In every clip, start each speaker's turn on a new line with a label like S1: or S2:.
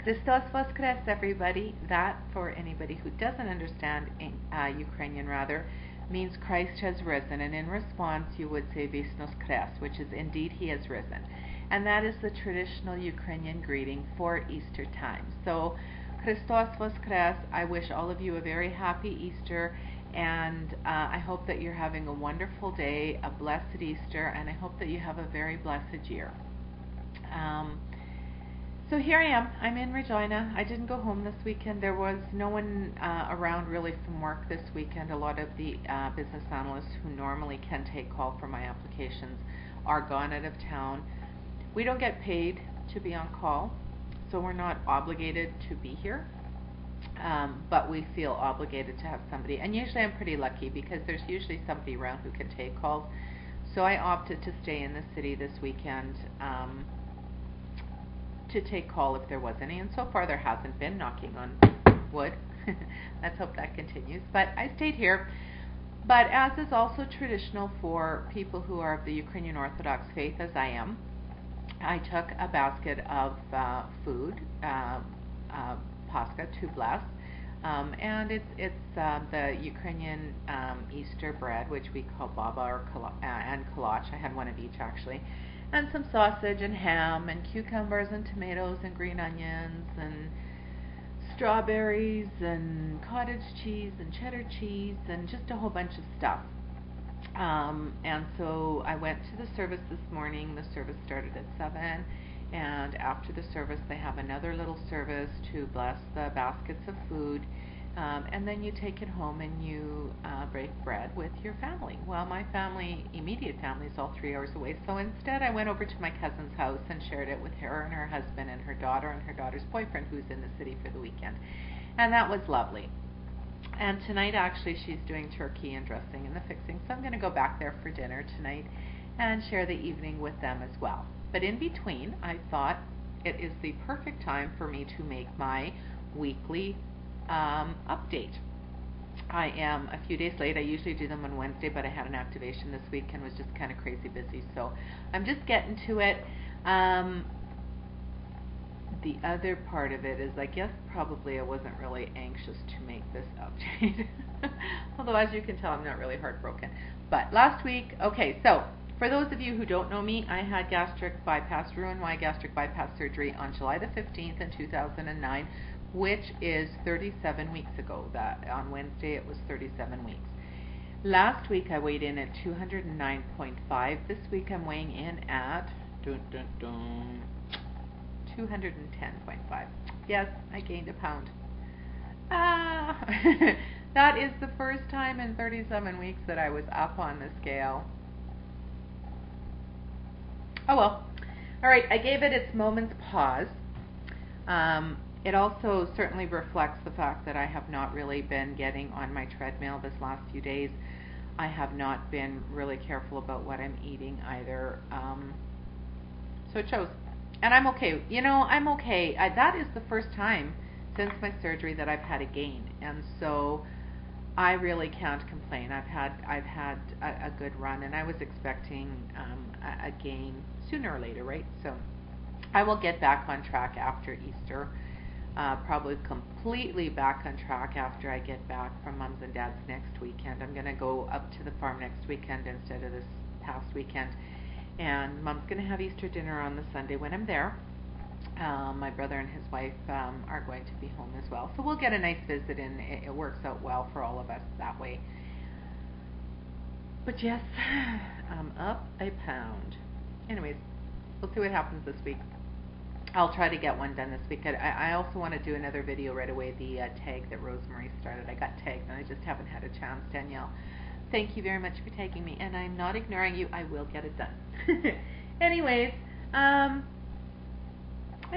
S1: Christos Voskres, everybody. That, for anybody who doesn't understand Ukrainian, rather, means Christ has risen. And in response, you would say Vysnos Kres, which is indeed He has risen. And that is the traditional Ukrainian greeting for Easter time. So, Christos Voskres, I wish all of you a very happy Easter. And I hope that you're having a wonderful day, a blessed Easter, and I hope that you have a very blessed year. So here I am. I'm in Regina. I didn't go home this weekend. There was no one around really from work this weekend. A lot of the business analysts who normally can take call for my applications are gone out of town. We don't get paid to be on call, so we're not obligated to be here. But we feel obligated to have somebody. And usually I'm pretty lucky because there's usually somebody around who can take calls. So I opted to stay in the city this weekend to take call if there was any, and so far there hasn't been, knocking on wood. Let's hope that continues. But I stayed here. But as is also traditional for people who are of the Ukrainian Orthodox faith, as I am, I took a basket of food, paska, to bless, and it's the Ukrainian Easter bread, which we call baba and kalach. I had one of each actually. And some sausage and ham and cucumbers and tomatoes and green onions and strawberries and cottage cheese and cheddar cheese and just a whole bunch of stuff. And so I went to the service this morning. The service started at 7, and after the service they have another little service to bless the baskets of food. And then you take it home and you break bread with your family. Well, my family, immediate family, is all 3 hours away. So instead I went over to my cousin's house and shared it with her and her husband and her daughter's boyfriend, who's in the city for the weekend. And that was lovely. And tonight actually she's doing turkey and dressing and the fixing. So I'm going to go back there for dinner tonight and share the evening with them as well. But in between, I thought it is the perfect time for me to make my weekly update. I am a few days late. I usually do them on Wednesday, but I had an activation this week and was just kind of crazy busy, so I'm just getting to it. The other part of it is, I guess probably I wasn't really anxious to make this update. Although as you can tell, I'm not really heartbroken. But last week, okay, so for those of you who don't know me, I had gastric bypass, RNY gastric bypass surgery on July the 15th in 2009, which is 37 weeks ago. That on Wednesday it was 37 weeks. Last week I weighed in at 209.5. This week I'm weighing in at 210.5. Yes, I gained a pound. That is the first time in 37 weeks that I was up on the scale. Oh well. Alright, I gave it its moment's pause. It also certainly reflects the fact that I have not really been getting on my treadmill this last few days. I have not been really careful about what I'm eating either. So it shows. And I'm okay. You know, I'm okay. That is the first time since my surgery that I've had a gain. And so I really can't complain. I've had a good run, and I was expecting a gain sooner or later, right? So I will get back on track after Easter. Probably completely back on track after I get back from Mom's and Dad's next weekend. I'm going to go up to the farm next weekend instead of this past weekend. And Mom's going to have Easter dinner on the Sunday when I'm there. My brother and his wife are going to be home as well. So we'll get a nice visit, and it works out well for all of us that way. But yes, I'm up a pound. Anyways, we'll see what happens this week. I'll try to get one done this week. I also want to do another video right away, the tag that Rosemary started. I got tagged and I just haven't had a chance. Danielle, thank you very much for tagging me, and I'm not ignoring you. I will get it done. Anyways, I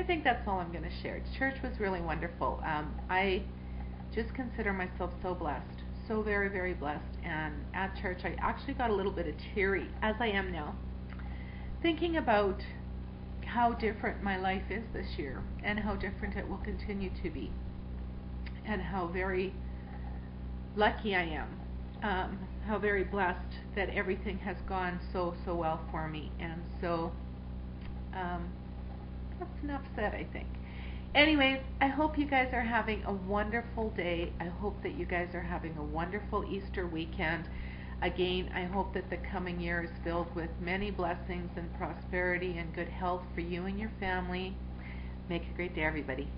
S1: think that's all I'm going to share. Church was really wonderful. I just consider myself so blessed, so very, very blessed. And at church, I actually got a little bit of teary, as I am now, thinking about how different my life is this year and how different it will continue to be, and how very lucky I am, how very blessed that everything has gone so well for me. And so that's enough said, I think. Anyways, I hope you guys are having a wonderful day. I hope that you guys are having a wonderful Easter weekend. Again, I hope that the coming year is filled with many blessings and prosperity and good health for you and your family. Make a great day, everybody.